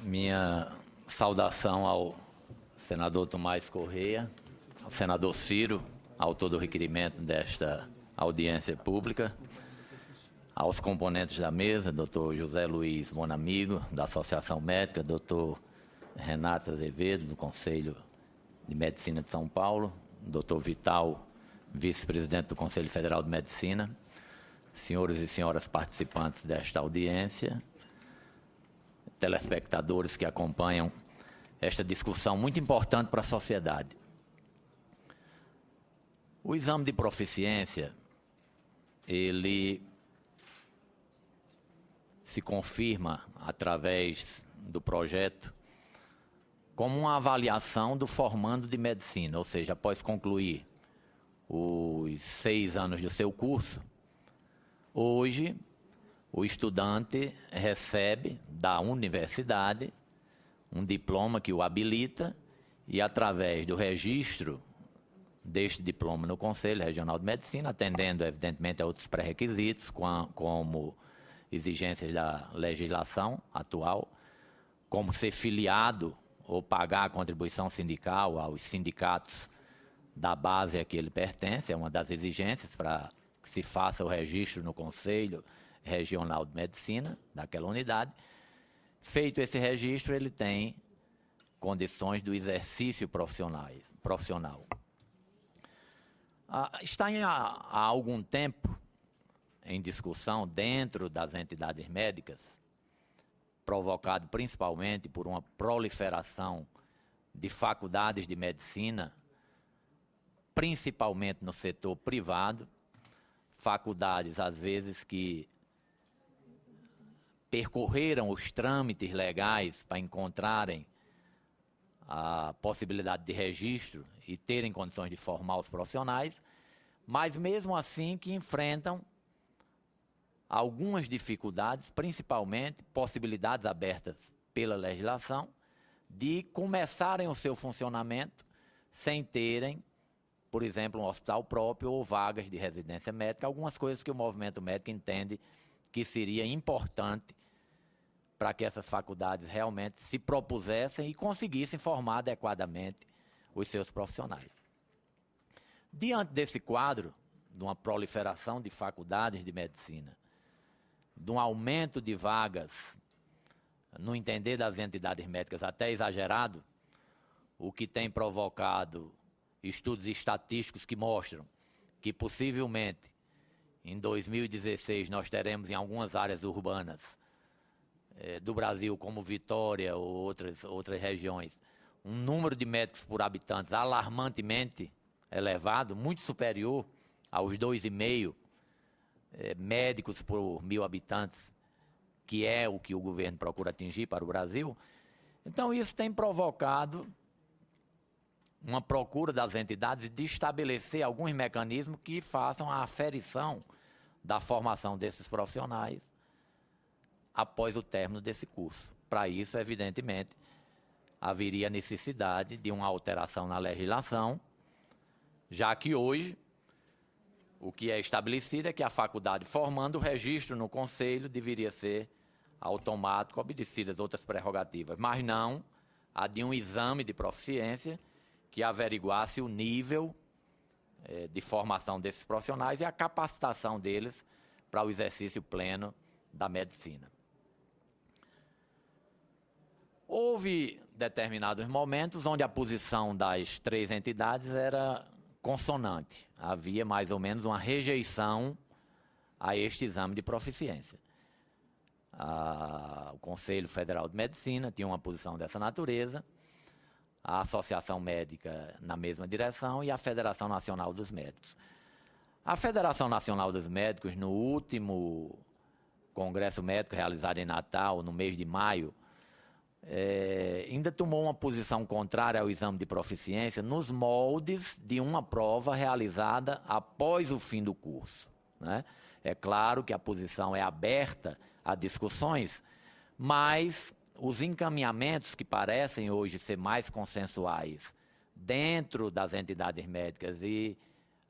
Minha saudação ao senador Tomás Correia, ao senador Ciro, autor do requerimento desta audiência pública, aos componentes da mesa, doutor José Luiz Bonamigo, da Associação Médica, doutor Renato Azevedo, do Conselho de Medicina de São Paulo, doutor Vital, vice-presidente do Conselho Federal de Medicina, senhores e senhoras participantes desta audiência, telespectadores que acompanham esta discussão muito importante para a sociedade. O exame de proficiência, ele se confirma através do projeto como uma avaliação do formando de medicina, ou seja, após concluir os 6 anos do seu curso, hoje o estudante recebe da universidade um diploma que o habilita e, através do registro deste diploma no Conselho Regional de Medicina, atendendo, evidentemente, a outros pré-requisitos, como exigências da legislação atual, como ser filiado ou pagar a contribuição sindical aos sindicatos da base a que ele pertence, é uma das exigências para que se faça o registro no Conselho Regional de Medicina, daquela unidade. Feito esse registro, ele tem condições do exercício profissional. Está há algum tempo em discussão dentro das entidades médicas, provocado principalmente por uma proliferação de faculdades de medicina, principalmente no setor privado, faculdades, às vezes, que percorreram os trâmites legais para encontrarem a possibilidade de registro e terem condições de formar os profissionais, mas mesmo assim que enfrentam algumas dificuldades, principalmente possibilidades abertas pela legislação, de começarem o seu funcionamento sem terem, por exemplo, um hospital próprio ou vagas de residência médica, algumas coisas que o movimento médico entende que seria importante para que essas faculdades realmente se propusessem e conseguissem formar adequadamente os seus profissionais. Diante desse quadro, de uma proliferação de faculdades de medicina, de um aumento de vagas, no entender das entidades médicas até exagerado, o que tem provocado estudos estatísticos que mostram que possivelmente em 2016 nós teremos em algumas áreas urbanas do Brasil, como Vitória ou outras regiões, um número de médicos por habitantes alarmantemente elevado, muito superior aos 2,5 médicos por 1.000 habitantes, que é o que o governo procura atingir para o Brasil. Então isso tem provocado uma procura das entidades de estabelecer alguns mecanismos que façam a aferição da formação desses profissionais após o término desse curso. Para isso, evidentemente, haveria necessidade de uma alteração na legislação, já que hoje o que é estabelecido é que a faculdade formando o registro no Conselho deveria ser automático, obedecidas outras prerrogativas, mas não a de um exame de proficiência que averiguasse o nível de formação desses profissionais e a capacitação deles para o exercício pleno da medicina. Houve determinados momentos onde a posição das 3 entidades era consonante. Havia mais ou menos uma rejeição a este exame de proficiência. O Conselho Federal de Medicina tinha uma posição dessa natureza, a Associação Médica na mesma direção e a Federação Nacional dos Médicos. A Federação Nacional dos Médicos, no último Congresso Médico realizado em Natal, no mês de maio, ainda tomou uma posição contrária ao exame de proficiência nos moldes de uma prova realizada após o fim do curso, né? É claro que a posição é aberta a discussões, mas os encaminhamentos que parecem hoje ser mais consensuais dentro das entidades médicas e,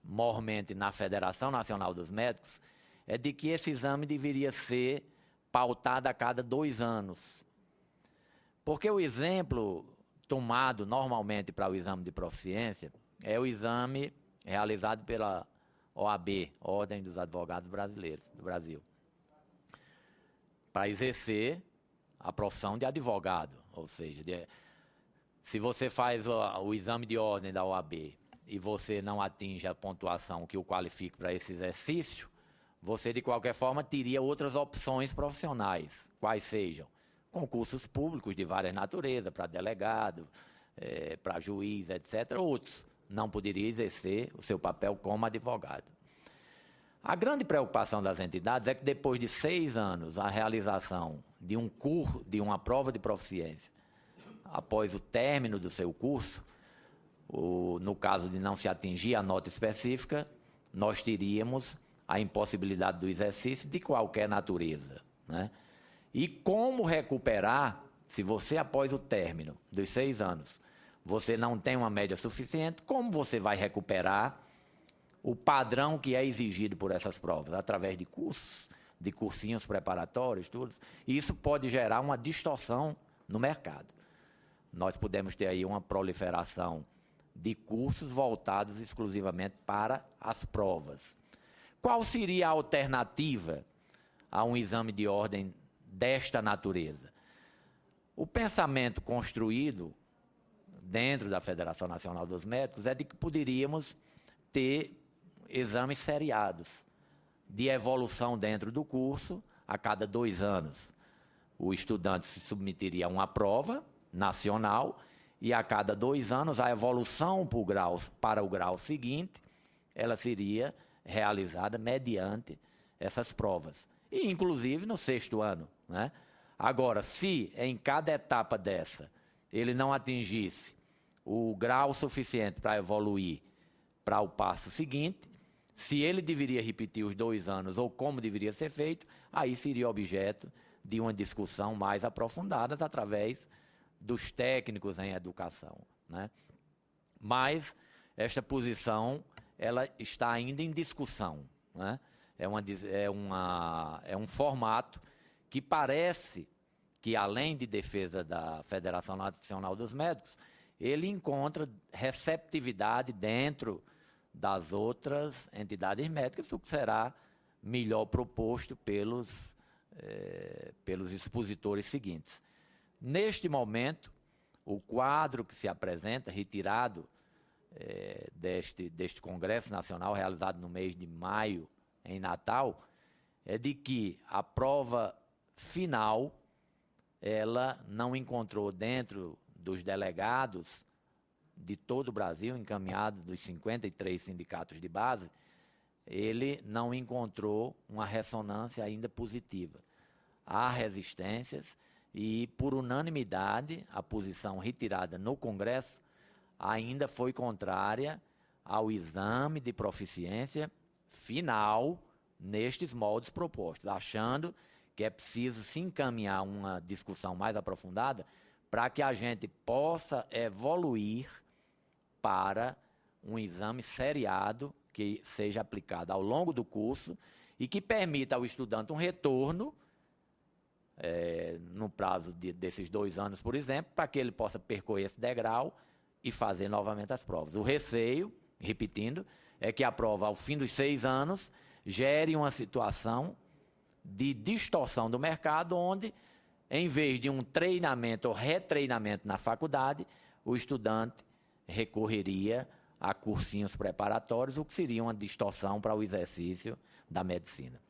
mormente, na Federação Nacional dos Médicos, é de que esse exame deveria ser pautado a cada 2 anos, Porque o exemplo tomado normalmente para o exame de proficiência é o exame realizado pela OAB, Ordem dos Advogados Brasileiros, do Brasil, para exercer a profissão de advogado. Ou seja, se você faz o exame de ordem da OAB e você não atinge a pontuação que o qualifique para esse exercício, você, de qualquer forma, teria outras opções profissionais, quais sejam concursos públicos de várias naturezas, para delegado, para juiz, etc. Outros não poderiam exercer o seu papel como advogado. A grande preocupação das entidades é que depois de 6 anos, a realização de de uma prova de proficiência, após o término do seu curso, no caso de não se atingir a nota específica, nós teríamos a impossibilidade do exercício de qualquer natureza, né? E como recuperar, se você, após o término dos 6 anos, você não tem uma média suficiente, como você vai recuperar o padrão que é exigido por essas provas? Através de cursos, de cursinhos preparatórios, tudo. E isso pode gerar uma distorção no mercado. Nós podemos ter aí uma proliferação de cursos voltados exclusivamente para as provas. Qual seria a alternativa a um exame de ordem desta natureza? O pensamento construído dentro da Federação Nacional dos Médicos é de que poderíamos ter exames seriados de evolução dentro do curso a cada 2 anos. O estudante se submeteria a uma prova nacional e a cada 2 anos a evolução para o grau seguinte, ela seria realizada mediante essas provas. E, inclusive, no 6º ano, né? Agora, se em cada etapa dessa ele não atingisse o grau suficiente para evoluir para o passo seguinte, se ele deveria repetir os 2 anos ou como deveria ser feito, aí seria objeto de uma discussão mais aprofundada através dos técnicos em educação, né? Mas esta posição ela está ainda em discussão, né? É um formato que parece que, além de defesa da Federação Nacional dos Médicos, ele encontra receptividade dentro das outras entidades médicas, o que será melhor proposto pelos expositores seguintes. Neste momento, o quadro que se apresenta, retirado deste Congresso Nacional, realizado no mês de maio, em Natal, é de que a prova final, ela não encontrou dentro dos delegados de todo o Brasil, encaminhado dos 53 sindicatos de base, ele não encontrou uma ressonância ainda positiva. Há resistências e, por unanimidade, a posição retirada no Congresso ainda foi contrária ao exame de proficiência final nestes moldes propostos, achando que é preciso se encaminhar uma discussão mais aprofundada para que a gente possa evoluir para um exame seriado que seja aplicado ao longo do curso e que permita ao estudante um retorno no prazo desses 2 anos, por exemplo, para que ele possa percorrer esse degrau e fazer novamente as provas. O receio, repetindo, é que a prova, ao fim dos 6 anos, gere uma situação de distorção do mercado, onde, em vez de um treinamento ou retreinamento na faculdade, o estudante recorreria a cursinhos preparatórios, o que seria uma distorção para o exercício da medicina.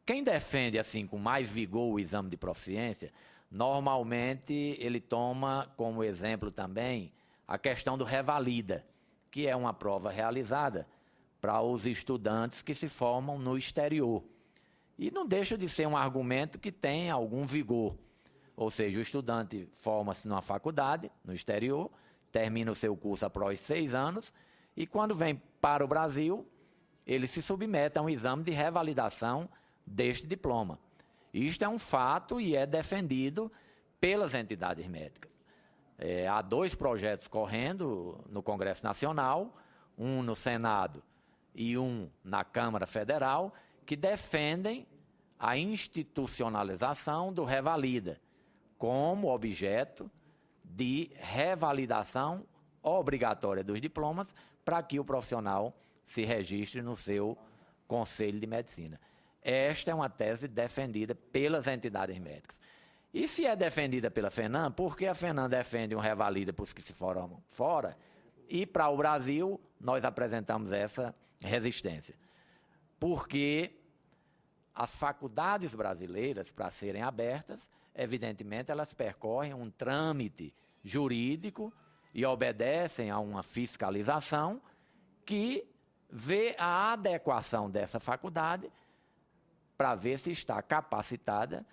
Quem defende assim com mais vigor o exame de proficiência, normalmente ele toma como exemplo também a questão do revalida, que é uma prova realizada para os estudantes que se formam no exterior. E não deixa de ser um argumento que tem algum vigor. Ou seja, o estudante forma-se numa faculdade, no exterior, termina o seu curso após 6 anos, e quando vem para o Brasil, ele se submete a um exame de revalidação deste diploma. Isto é um fato e é defendido pelas entidades médicas. Há 2 projetos correndo no Congresso Nacional, um no Senado e um na Câmara Federal, que defendem a institucionalização do revalida como objeto de revalidação obrigatória dos diplomas para que o profissional se registre no seu Conselho de Medicina. Esta é uma tese defendida pelas entidades médicas. E se é defendida pela FENAM, por que a FENAM defende um revalida para os que se foram fora e para o Brasil nós apresentamos essa resistência? Porque as faculdades brasileiras, para serem abertas, evidentemente elas percorrem um trâmite jurídico e obedecem a uma fiscalização que vê a adequação dessa faculdade para ver se está capacitada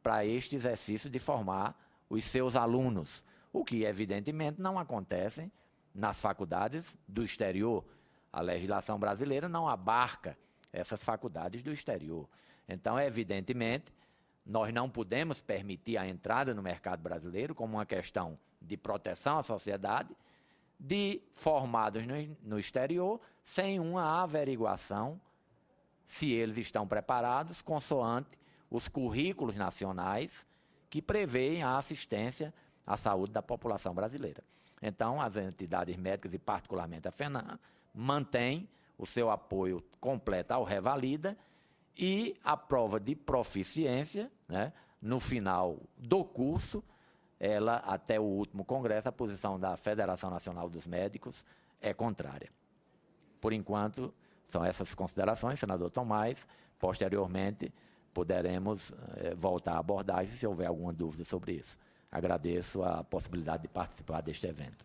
para este exercício de formar os seus alunos, o que evidentemente não acontece nas faculdades do exterior. A legislação brasileira não abarca essas faculdades do exterior. Então, evidentemente, nós não podemos permitir a entrada no mercado brasileiro como uma questão de proteção à sociedade de formados no exterior sem uma averiguação se eles estão preparados consoante os currículos nacionais que prevêem a assistência à saúde da população brasileira. Então, as entidades médicas, e particularmente a FENAM, mantém o seu apoio completo ao Revalida e a prova de proficiência, né, no final do curso, ela, até o último congresso, a posição da Federação Nacional dos Médicos é contrária. Por enquanto, são essas considerações, senador Tomás. Posteriormente, poderemos voltar à abordagem se houver alguma dúvida sobre isso. Agradeço a possibilidade de participar deste evento.